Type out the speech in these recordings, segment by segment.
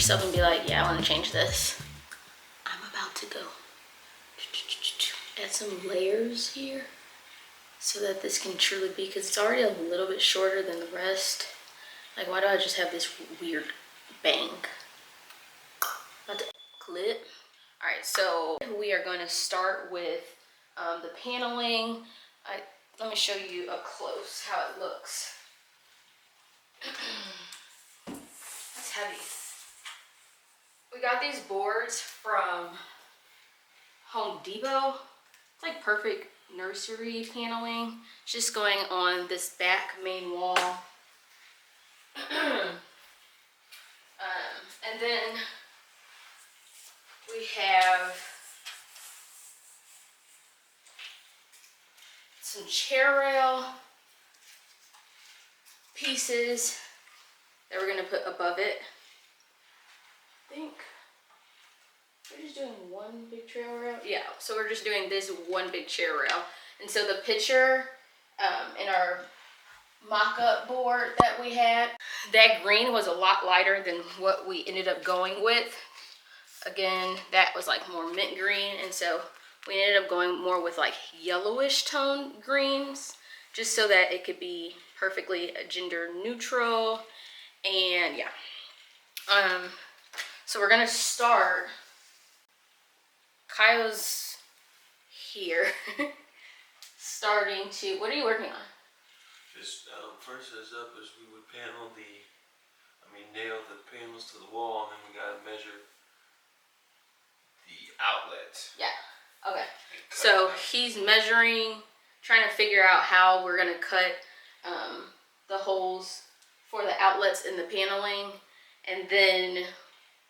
yourself and be like, yeah, I want to change this. I'm about to go add some layers here so that this can truly be, because it's already a little bit shorter than the rest. Like, why do I just have this weird bang? About to clip. All right, so we are going to start with the paneling. Let me show you up close how it looks. That's heavy. We got these boards from Home Depot. It's like perfect nursery paneling. It's just going on this back main wall. And then we have some chair rail pieces that we're gonna put above it. I think we're just doing one big chair rail. Yeah, so we're just doing this one big chair rail. And so the picture in our mock-up board that we had, that green was a lot lighter than what we ended up going with. Again, that was like more mint green, and so we ended up going more with like yellowish tone greens, just so that it could be perfectly gender neutral. And yeah, so we're gonna start. Kaio's here. Starting to, what are you working on? Just first as up is we would nail the panels to the wall, and then we gotta measure the outlets. Yeah, okay. So he's measuring, trying to figure out how we're gonna cut the holes for the outlets in the paneling. And then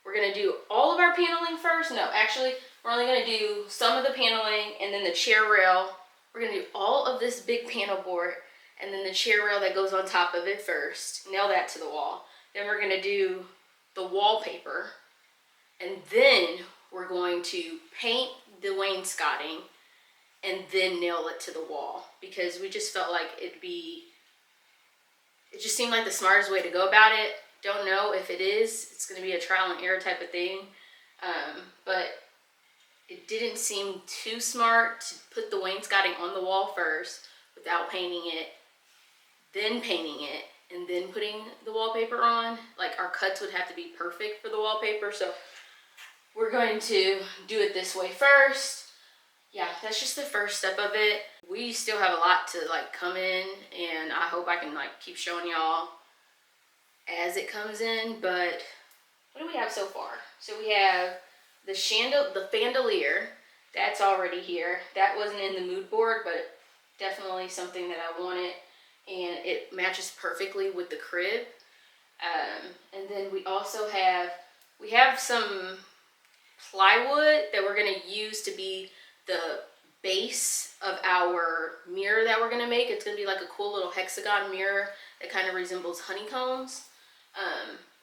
we're gonna do all of our paneling first. No, actually, we're only gonna do some of the paneling, and then the chair rail. We're gonna do all of this big panel board, and then the chair rail that goes on top of it first. Nail that to the wall. Then we're gonna do the wallpaper, and then we're going to paint the wainscoting, and then nail it to the wall, because we just felt like it just seemed like the smartest way to go about it. Don't know if it is. It's going to be a trial and error type of thing. But it didn't seem too smart to put the wainscoting on the wall first without painting it, then painting it, and then putting the wallpaper on. Like, our cuts would have to be perfect for the wallpaper. So we're going to do it this way first. Yeah, that's just the first step of it. We still have a lot to like come in, and I hope I can like keep showing y'all as it comes in. But what do we have so far? So we have the fandalier. That's already here. That wasn't in the mood board, but definitely something that I wanted, and it matches perfectly with the crib. And then we also have some plywood that we're gonna use to be the base of our mirror that we're gonna make. It's gonna be like a cool little hexagon mirror that kind of resembles honeycombs.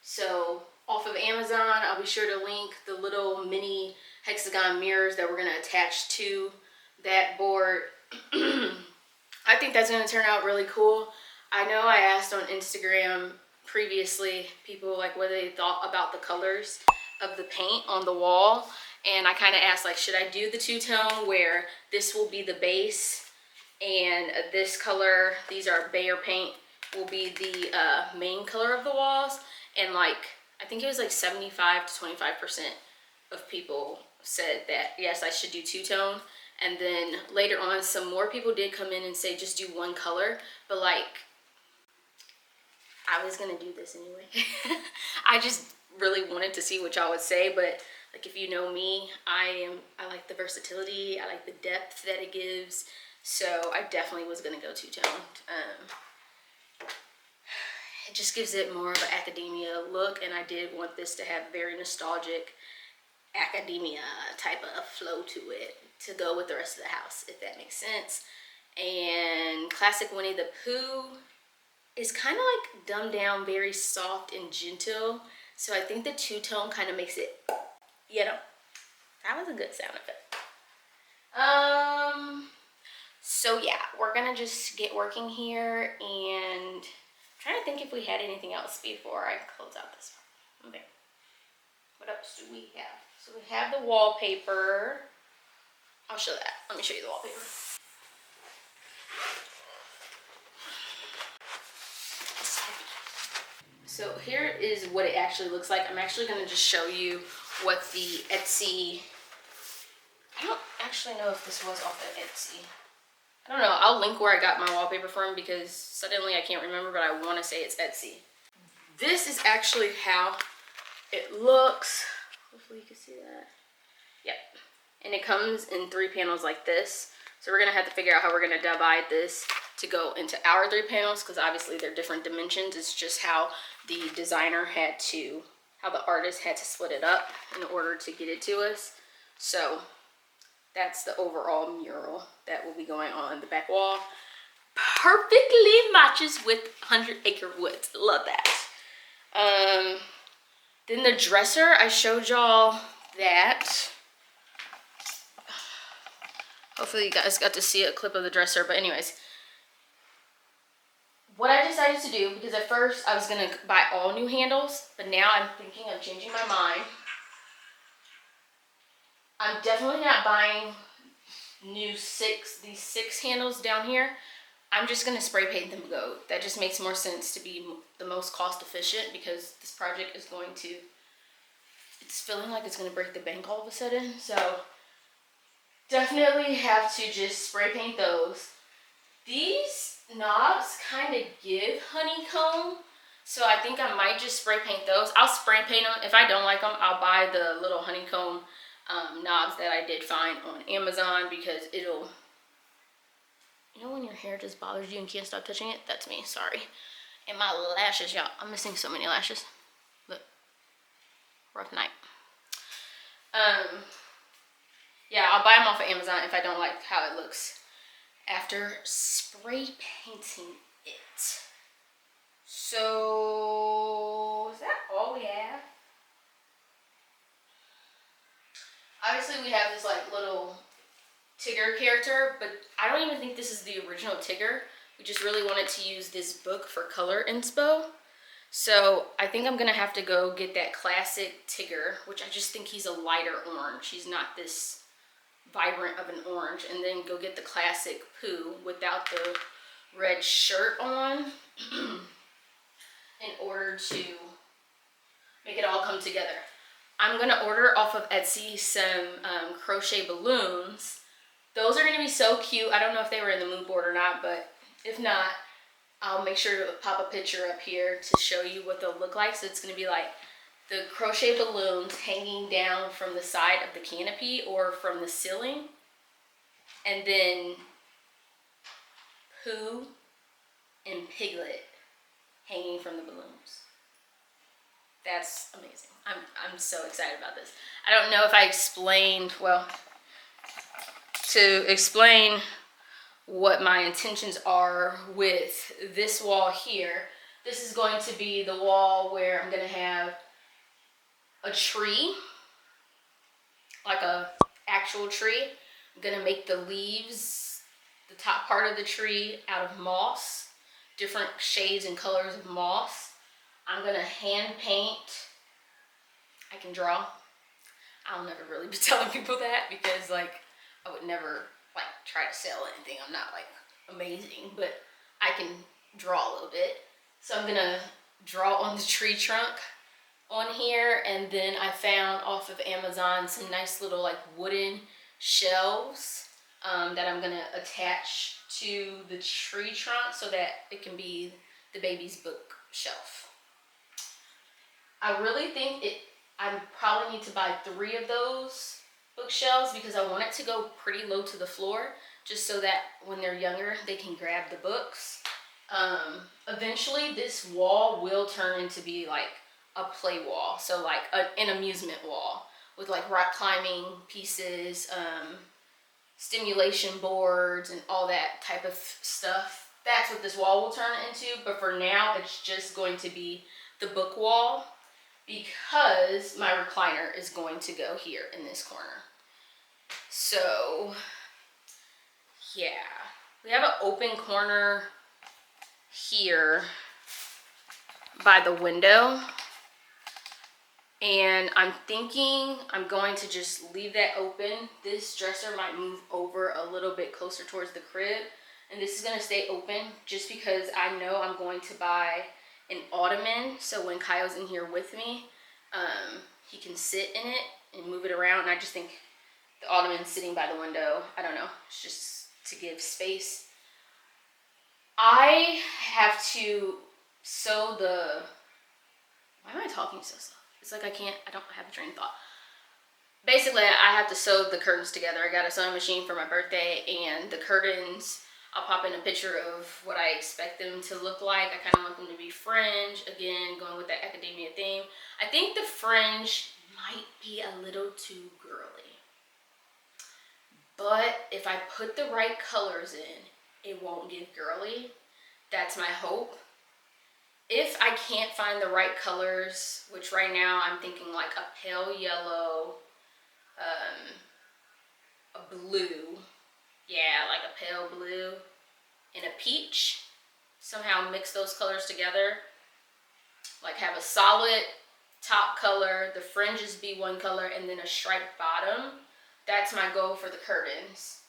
So off of Amazon, I'll be sure to link the little mini hexagon mirrors that we're gonna attach to that board. I think that's gonna turn out really cool. I know I asked on Instagram previously people like what they thought about the colors of the paint on the wall, and I kind of asked like, should I do the two-tone where this will be the base and this color, these are Bayer paint, will be the main color of the walls. And like, I think it was like 75 to 25% of people said that yes, I should do two-tone. And then later on, some more people did come in and say just do one color. But like, I was gonna do this anyway. I just really wanted to see what y'all would say. But like, if you know me, I like the versatility, I like the depth that it gives. So I definitely was gonna go two-tone. It just gives it more of an academia look, and I did want this to have very nostalgic academia type of flow to it to go with the rest of the house, if that makes sense. And classic Winnie the Pooh is kind of like dumbed down, very soft and gentle. So I think the two-tone kind of makes it, you know, that was a good sound effect. So yeah, we're gonna just get working here, and I'm trying to think if we had anything else before I close out this one. Okay. What else do we have? So we have the wallpaper. I'll show that. Let me show you the wallpaper. So here is what it actually looks like. I'm actually going to just show you what the Etsy, I don't actually know if this was off of Etsy. I don't know. I'll link where I got my wallpaper from because suddenly I can't remember, but I want to say it's Etsy. This is actually how it looks. Hopefully you can see that. Yep. And it comes in 3 panels like this. So we're going to have to figure out how we're going to divide this to go into our 3 panels because obviously they're different dimensions. It's just how the designer had to, how the artist had to split it up in order to get it to us. So that's the overall mural that will be going on the back wall. Perfectly matches with 100 Acre Woods. Love that. Then the dresser, I showed y'all that. Hopefully you guys got to see a clip of the dresser, but anyways. What I decided to do, because at first I was gonna buy all new handles, but now I'm thinking of changing my mind. I'm definitely not buying these 6 handles down here. I'm just gonna spray paint them gold. That just makes more sense to be the most cost efficient because this project is going to, it's feeling like it's gonna break the bank all of a sudden. So definitely have to just spray paint those. These knobs kind of give honeycomb, so I think I might just spray paint those. I'll spray paint them. If I don't like them, I'll buy the little honeycomb knobs that I did find on Amazon because it'll, you know when your hair just bothers you and can't stop touching it? That's me, sorry. And my lashes, y'all. I'm missing so many lashes. Look, rough night. Yeah, I'll buy them off of Amazon if I don't like how it looks after spray painting it. So, is that all we have? Obviously we have this like little Tigger character, but I don't even think this is the original Tigger. We just really wanted to use this book for color inspo. So I think I'm gonna have to go get that classic Tigger, which I just think he's a lighter orange. He's not this vibrant of an orange, and then go get the classic Pooh without the red shirt on in order to make it all come together. I'm gonna order off of Etsy some crochet balloons. Those are gonna be so cute. I don't know if they were in the mood board or not, but if not, I'll make sure to pop a picture up here to show you what they'll look like. So it's gonna be like the crochet balloons hanging down from the side of the canopy or from the ceiling. And then Pooh and Piglet hanging from the balloons. That's amazing. I'm so excited about this. I don't know if I explained, well, to explain what my intentions are with this wall here. This is going to be the wall where I'm gonna have a tree, like a actual tree. I'm gonna make the leaves, the top part of the tree, out of moss, different shades and colors of moss. I'm gonna hand paint. I can draw. I'll never really be telling people that because like I would never like try to sell anything. I'm not like amazing, but I can draw a little bit. So I'm gonna draw on the tree trunk on here, and then I found off of Amazon some nice little like wooden shelves that I'm gonna attach to the tree trunk so that it can be the baby's bookshelf. I really think I probably need to buy 3 of those bookshelves because I want it to go pretty low to the floor just so that when they're younger they can grab the books. Eventually this wall will turn into be like a play wall, so like an amusement wall with like rock climbing pieces, stimulation boards and all that type of stuff. That's what this wall will turn into, but for now it's just going to be the book wall because my recliner is going to go here in this corner. So yeah, we have an open corner here by the window. And I'm thinking I'm going to just leave that open. This dresser might move over a little bit closer towards the crib, and this is going to stay open just because I know I'm going to buy an ottoman, so when Kyle's in here with me, he can sit in it and move it around. And I just think the ottoman sitting by the window, I don't know, it's just to give space. I have to sew the, why am I talking so slow? It's like I don't have a train of thought. Basically, I have to sew the curtains together. I got a sewing machine for my birthday, and the curtains, I'll pop in a picture of what I expect them to look like. I kind of want them to be fringe. Again, going with that academia theme. I think the fringe might be a little too girly. But if I put the right colors in, it won't get girly. That's my hope. If I can't find the right colors, which right now I'm thinking like a pale yellow, a blue, yeah, like a pale blue, and a peach, somehow mix those colors together, like have a solid top color, the fringes be one color, and then a striped bottom. That's my goal for the curtains.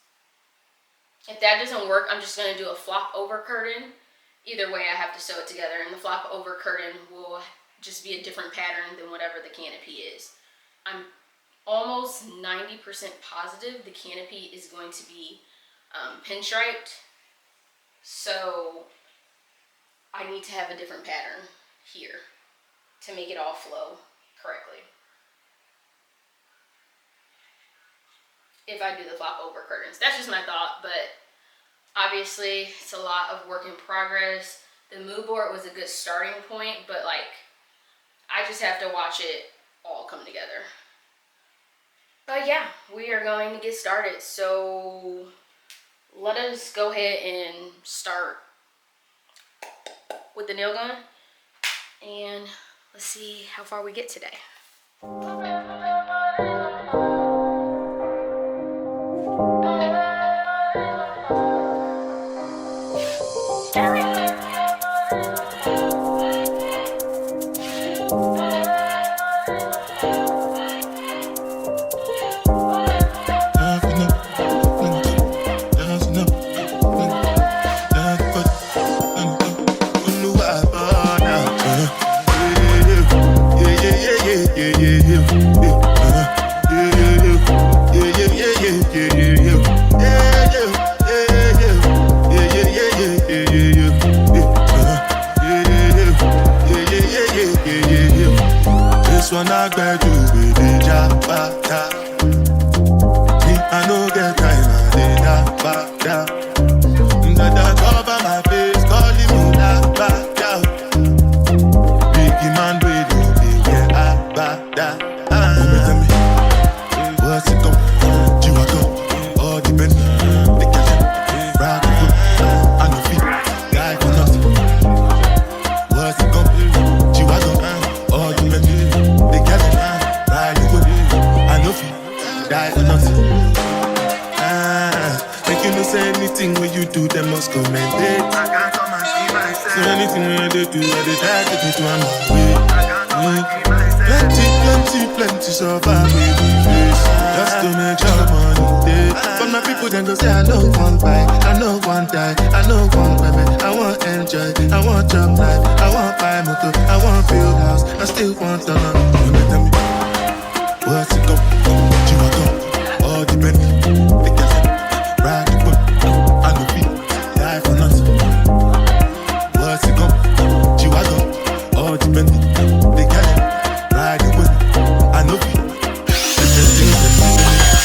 If that doesn't work, I'm just going to do a flop over curtain. Either way, I have to sew it together, and the flop over curtain will just be a different pattern than whatever the canopy is. I'm almost 90% positive the canopy is going to be pinstriped, so I need to have a different pattern here to make it all flow correctly. If I do the flop over curtains, that's just my thought, but obviously it's a lot of work in progress. The mood board was a good starting point, but like I just have to watch it all come together. But yeah, we are going to get started. So let us go ahead and start with the nail gun, and let's see how far we get today. Plenty so far we face just to make sure money day. But my people then go say I know one buy, I know one die, I know one women. I want enjoy, I want job life, I want buy motor, I want build house, I still want to know. You may tell me what's it go? You want go? All depend. They can ride the boat, I know be die for nothing. What's it go? You want go? All depend. They can ride the boat. I know you.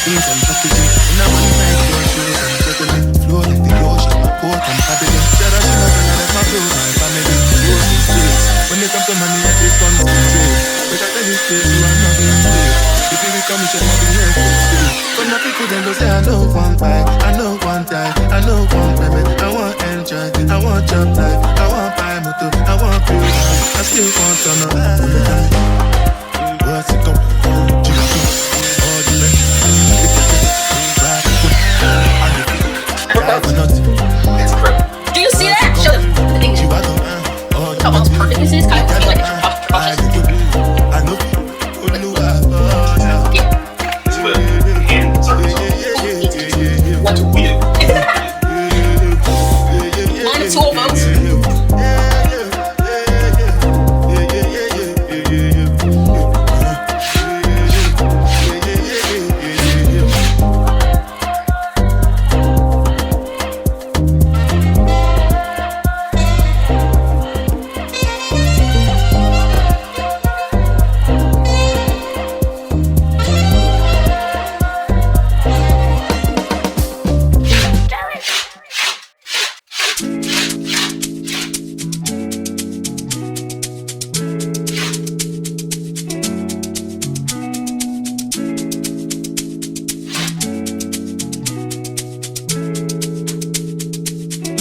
Things and packaging. And I want to make your shoes and juggling. Flow like the ocean, port and paddling. Shout out to my friend, that's my bro, my family. Yours is serious. When it comes to money, I just concentrate. But I tell you straight, you are not in play. If you become a chef, I'll be here to stay. But my people then go say, I know one buy, I know one die, I know one women. I want enjoy, I want job life, I want buy motor, I want build house, I still want to know. What's it go? All the men, they can ride the boat. I know for nothing. It's crook. Do you see that? Show them the thing. How perfect this is? Kind of like a I know What we do? Line of tool, folks.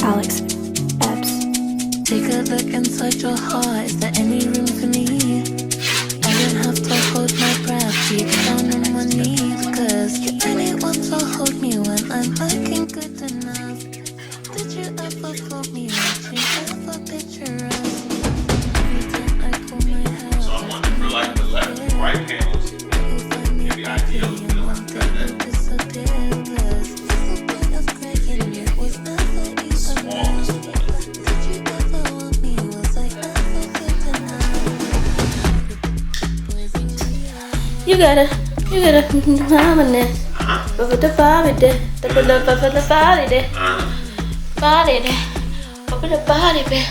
Alex Epps. Take a look inside your heart. Is there any room for me? I don't have to hold my breath. Deep down on my knees. Cause you really want to hold me when I'm looking good enough. Did you ever fool me? Did you ever picture us? Every time I pull my hair So I wonder for like the left and right panels, it'd be ideal if we don't have to cut that. You gotta dominate. But the body there, the body there, body there, but the body there.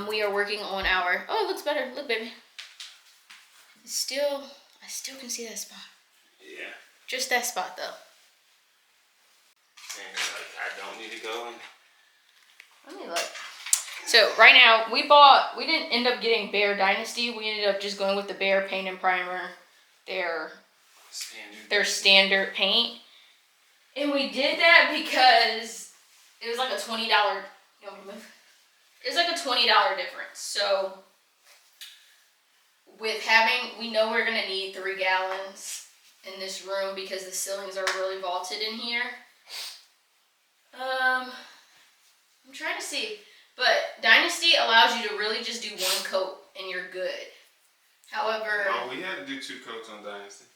We are working on our, oh, it looks better. Look, baby. It's still, I still can see that spot. Yeah. Just that spot, though. And I don't need to go and... Let me look. So right now, we didn't end up getting Bear Dynasty. We ended up just going with the Bear Paint and Primer, their standard paint. And we did that because it was like a $20, you want me to move? It was like a $20 difference. So with having, we know we're gonna need 3 gallons in this room because the ceilings are really vaulted in here. I'm trying to see, but Dynasty allows you to really just do 1 coat and you're good. However, no, we had to do 2 coats on Dynasty.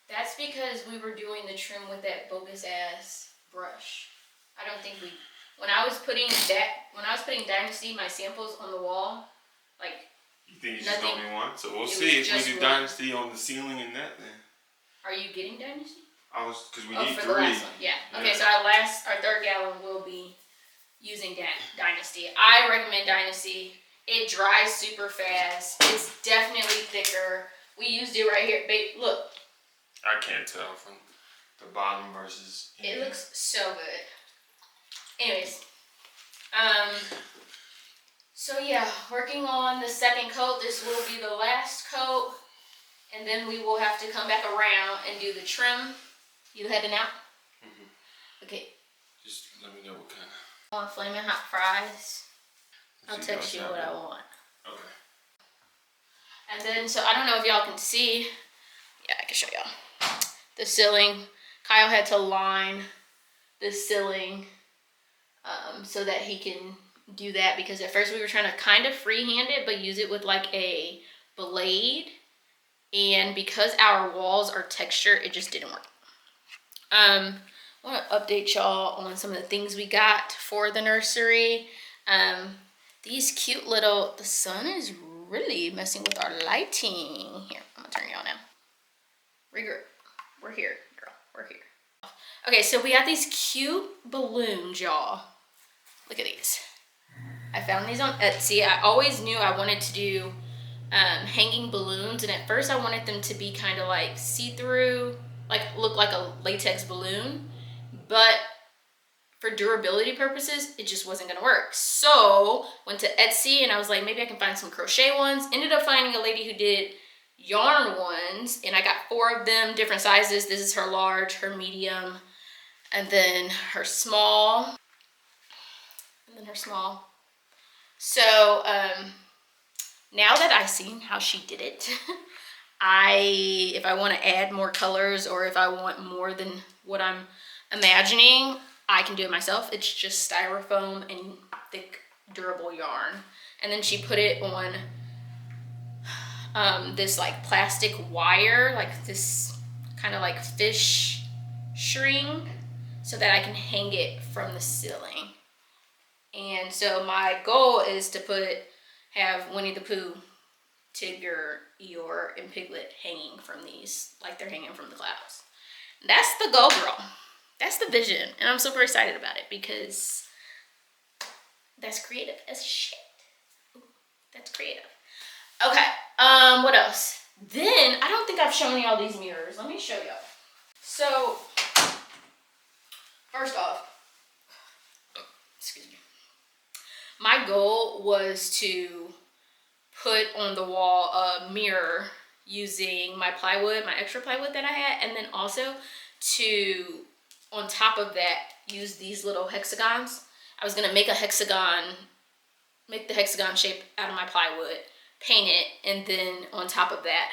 That's that's because we were doing the trim with that bogus ass brush. I don't think when I was putting Dynasty, my samples on the wall, like, you think it's just only one? So we'll It see was if we just do one. Dynasty on the ceiling and that then. are you getting Dynasty? Because we Oh, need for 3. the last one, yeah. Okay, Yeah. so our third gallon will be using Dynasty. I recommend Dynasty. It dries super fast. It's definitely thicker. We used it right here. Babe, look. I can't tell from the bottom versus. It looks so good. Anyways, so yeah, working on the second coat. This will be the last coat, and then we will have to come back around and do the trim. You heading out? Okay. Just let me know what kind of. I want flaming hot fries. I'll text you what I want. Okay. And then, so I don't know if y'all can see. Yeah, I can show y'all. The ceiling. Kyle had to line the ceiling so that he can do that, because at first we were trying to kind of freehand it, but use it with like a blade. And because our walls are textured, it just didn't work. I want to update y'all on some of the things we got for the nursery. These cute little, the sun is really messing with our lighting. Here, I'm gonna turn y'all now. We're here, girl, we're here. Okay, so we got these cute balloons, y'all. Look at these. I found these on Etsy. I always knew I wanted to do hanging balloons, and at first I wanted them to be kind of like see-through, like look like a latex balloon, but for durability purposes, it just wasn't gonna work. So went to Etsy and I was like, maybe I can find some crochet ones. Ended up finding a lady who did yarn ones, and I got 4 of them, different sizes. This is her large, her medium, and then her small, and then her small. So now that I've seen how she did it, if I want to add more colors, or if I want more than what I'm imagining, I can do it myself. It's just styrofoam and thick, durable yarn. And then she put it on this like plastic wire, like this kind of like fish string, so that I can hang it from the ceiling. And so my goal is to have Winnie the Pooh, Tigger, Eeyore, and Piglet hanging from these, like they're hanging from the clouds. That's the goal, girl. That's the vision, and I'm super excited about it because that's creative as shit. Ooh, that's creative. Okay, what else? Then, I don't think I've shown y'all these mirrors. Let me show y'all. So, first off, excuse me. My goal was to put on the wall a mirror using my plywood, my extra plywood that I had, and then also to, on top of that, use these little hexagons. I was gonna make the hexagon shape out of my plywood, paint it, and then on top of that,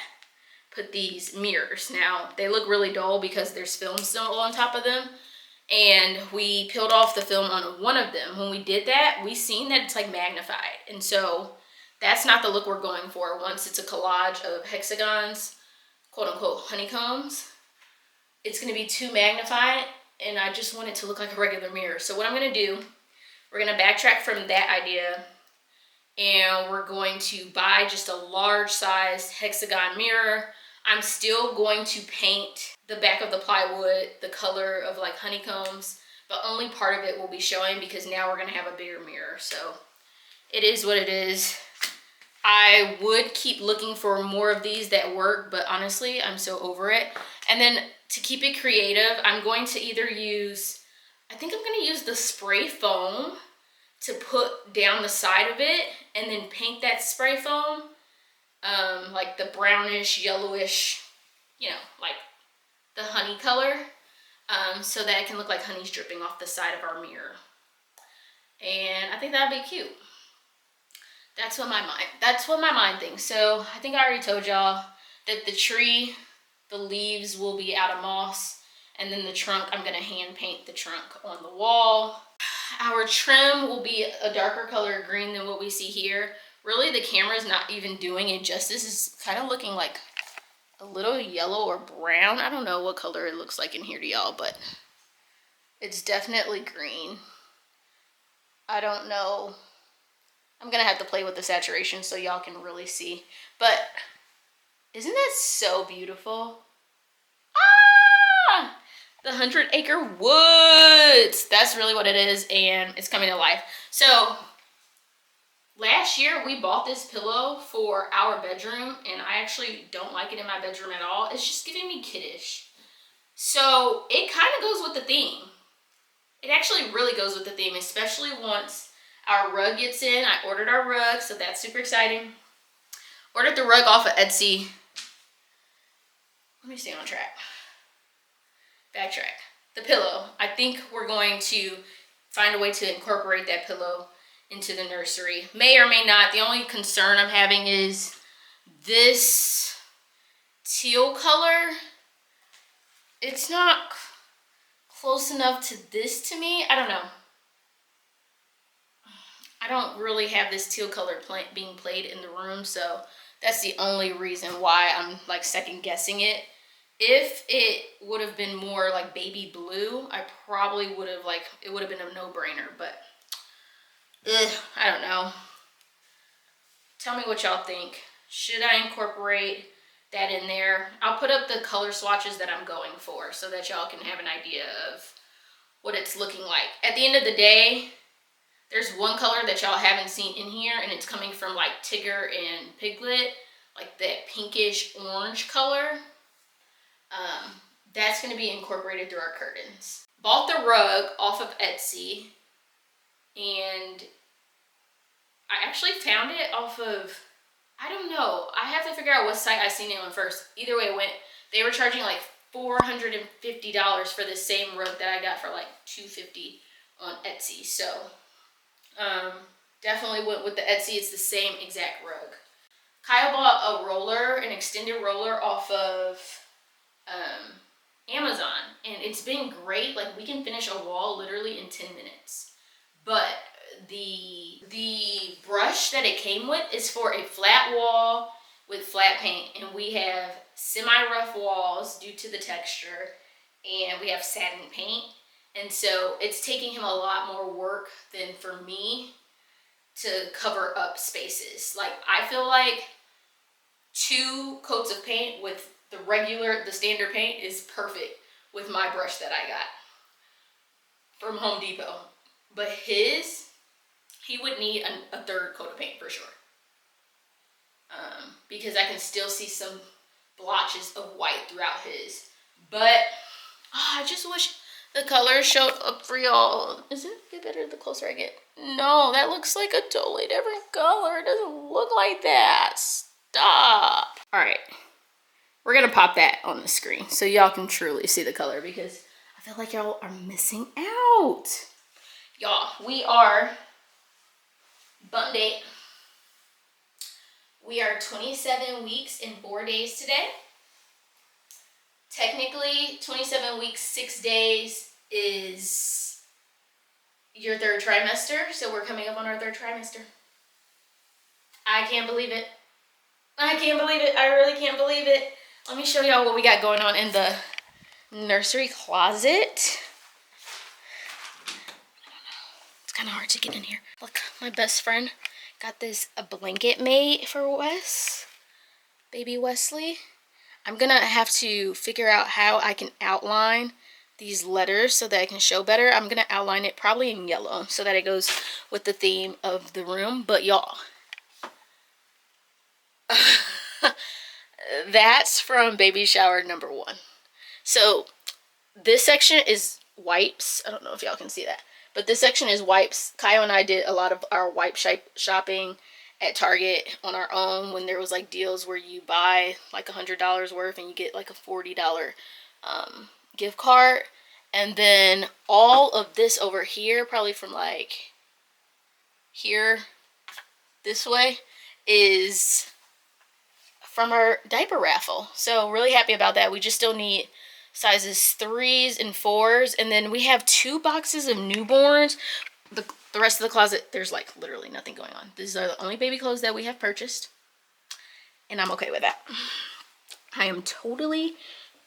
put these mirrors. Now, they look really dull because there's film still on top of them, and we peeled off the film on one of them. When we did that, we seen that it's like magnified, and so that's not the look we're going for. Once it's a collage of hexagons, quote unquote honeycombs, it's gonna be too magnified, and I just want it to look like a regular mirror. So what I'm gonna do, we're gonna backtrack from that idea, and we're going to buy just a large size hexagon mirror. I'm still going to paint the back of the plywood the color of like honeycombs, but only part of it will be showing because now we're gonna have a bigger mirror. So it is what it is. I would keep looking for more of these that work, but honestly, I'm so over it. And then to keep it creative, I'm going to either use, I think I'm gonna use the spray foam to put down the side of it and then paint that spray foam like the brownish, yellowish, you know, like the honey color, so that it can look like honey's dripping off the side of our mirror. And I think that'd be cute. That's what my mind thinks. So I think I already told y'all that the tree, the leaves will be out of moss, and then the trunk, I'm gonna hand paint the trunk on the wall. Our trim will be a darker color green than what we see here. Really, the camera's not even doing it justice. It's kind of looking like a little yellow or brown. I don't know what color it looks like in here to y'all, but it's definitely green. I don't know. I'm gonna have to play with the saturation so y'all can really see. But isn't that so beautiful? Ah! The 100-acre woods. That's really what it is, and it's coming to life. So last year we bought this pillow for our bedroom, and I actually don't like it in my bedroom at all. It's just giving me kiddish. So it kind of goes with the theme. It actually really goes with the theme, especially once our rug gets in. I ordered our rug, so that's super exciting. Ordered the rug off of Etsy. Let me stay on track. Backtrack. The pillow. I think we're going to find a way to incorporate that pillow into the nursery. May or may not. The only concern I'm having is this teal color. It's not close enough to this to me. I don't know. I don't really have this teal color being played in the room, so that's the only reason why I'm like second guessing it. If it would have been more like baby blue, I probably would have it would have been a no-brainer, but I don't know. Tell me what y'all think. Should I incorporate that in there? I'll put up the color swatches that I'm going for so that y'all can have an idea of what it's looking like. At the end of the day, there's one color that y'all haven't seen in here, and it's coming from like Tigger and Piglet, like that pinkish orange color. That's going to be incorporated through our curtains. Bought the rug off of Etsy, and I actually found it off of, I don't know, I have to figure out what site I seen it on first. Either way it went, they were charging like $450 for the same rug that I got for like $250 on Etsy. So definitely went with the Etsy. It's the same exact rug. Kyle bought a roller, an extended roller off of Amazon, and it's been great. Like, we can finish a wall literally in 10 minutes. But the brush that it came with is for a flat wall with flat paint, and we have semi-rough walls due to the texture, and we have satin paint, and so it's taking him a lot more work than for me to cover up spaces. Like, I feel like 2 coats of paint with the standard paint is perfect with my brush that I got from Home Depot. But he would need a 3rd coat of paint for sure. Because I can still see some blotches of white throughout his. But I just wish the color showed up for y'all. Is it get better the closer I get? No, that looks like a totally different color. It doesn't look like that. Stop. All right. We're going to pop that on the screen so y'all can truly see the color, because I feel like y'all are missing out. Y'all, we are button date. We are 27 weeks and 4 days today. Technically, 27 weeks, 6 days is your 3rd trimester. So we're coming up on our 3rd trimester. I can't believe it. I can't believe it. I really can't believe it. Let me show y'all what we got going on in the nursery closet. It's kind of hard to get in here. Look, my best friend got a blanket made for Wes, baby Wesley. I'm gonna have to figure out how I can outline these letters so that I can show better. I'm gonna outline it probably in yellow so that it goes with the theme of the room. But y'all, that's from baby shower number 1. So this section is wipes. I don't know if y'all can see that, but this section is wipes. Kyle and I did a lot of our wipe shopping at Target on our own when there was like deals where you buy like $100 worth and you get like a $40 gift card. And then all of this over here, probably from like here this way, is from our diaper raffle. So really happy about that. We just still need sizes 3s and 4s, and then we have 2 boxes of newborns. The rest of the closet, there's like literally nothing going on. These are the only baby clothes that we have purchased, and I'm okay with that. I am totally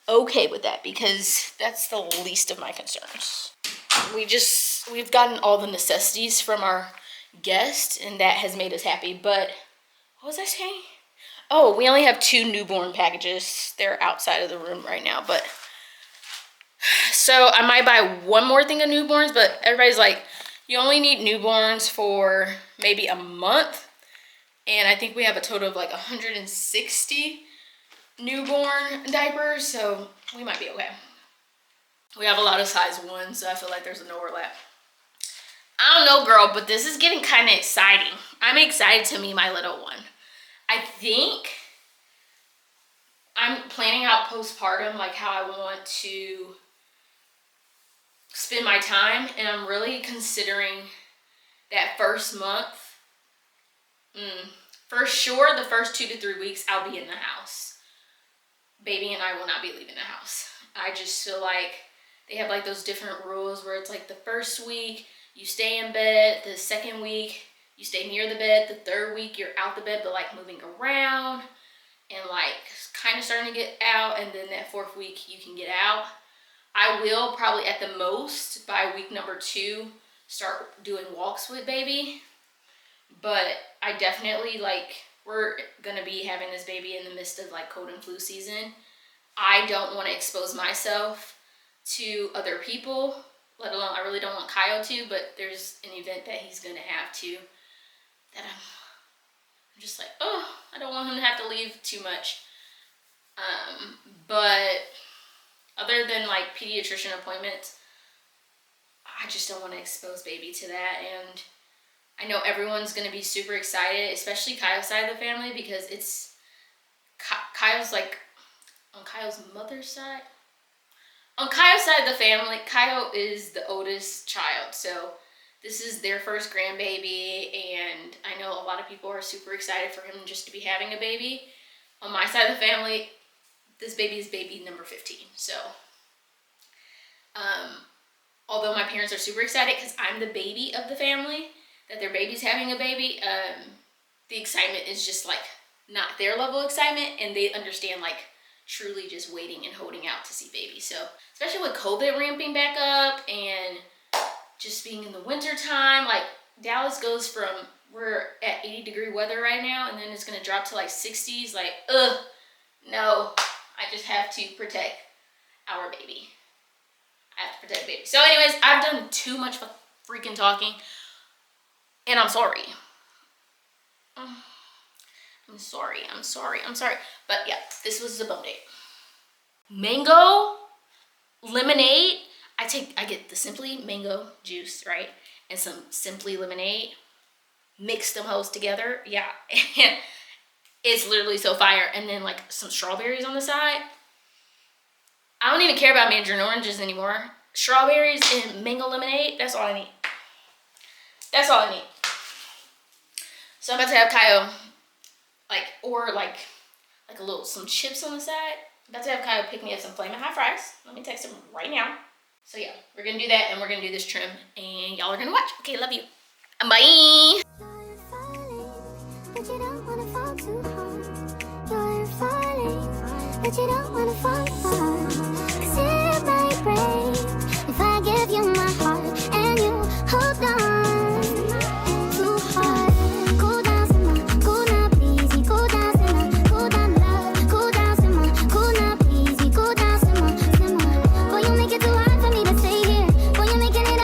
okay with that because that's the least of my concerns. We've gotten all the necessities from our guest and that has made us happy. But what was I saying? Oh, we only have 2 newborn packages. They're outside of the room right now, but so I might buy one more thing of newborns, but everybody's like, you only need newborns for maybe a month. And I think we have a total of like 160 newborn diapers, so we might be okay. We have a lot of size 1, so I feel like there's an overlap. I don't know, girl, but this is getting kind of exciting. I'm excited to meet my little one. I think I'm planning out postpartum, like how I want to spend my time, and I'm really considering that first month. For sure, the first 2 to 3 weeks, I'll be in the house. Baby and I will not be leaving the house. I just feel like they have like those different rules where it's like the first week you stay in bed, the second week you stay near the bed, the third week you're out the bed but like moving around and like kind of starting to get out, and then that 4th week you can get out. I will probably at the most by week number 2 start doing walks with baby, but I definitely like, we're gonna be having this baby in the midst of like cold and flu season. I don't want to expose myself to other people, let alone, I really don't want Kyle to, but there's an event that he's gonna have to, that I'm just like, oh, I don't want him to have to leave too much. But other than like pediatrician appointments, I just don't want to expose baby to that. And I know everyone's going to be super excited, especially Kyle's side of the family, because it's Kyle's like on Kyle's mother's side. On Kyle's side of the family, Kyle is the oldest child, so this is their first grandbaby, and I know a lot of people are super excited for him just to be having a baby. On my side of the family, this baby is baby number 15, so although my parents are super excited because I'm the baby of the family, that their baby's having a baby, the excitement is just like not their level of excitement, and they understand like truly just waiting and holding out to see baby. So especially with COVID ramping back up and just being in the winter time, like Dallas goes from, we're at 80-degree weather right now, and then it's gonna drop to like 60s, like no, I just have to protect our baby. I have to protect baby. So anyways, I've done too much freaking talking, and I'm sorry. I'm sorry. But yeah, this was the bum date. Mango lemonade. I get the Simply mango juice, right? And some Simply lemonade. Mix them hoes together. Yeah. It's literally so fire. And then like some strawberries on the side. I don't even care about mandarin oranges anymore. Strawberries and mango lemonade, that's all I need. That's all I need. So I'm about to have Kyle, like a little, some chips on the side. I'm about to have Kyle pick me up some Flamin' Hot Fries. Let me text him right now. So yeah, we're gonna do that, and we're gonna do this trim, and y'all are gonna watch. Okay, love you. Bye. But you don't wanna fall too hard. You're falling, but you don't wanna fall hard.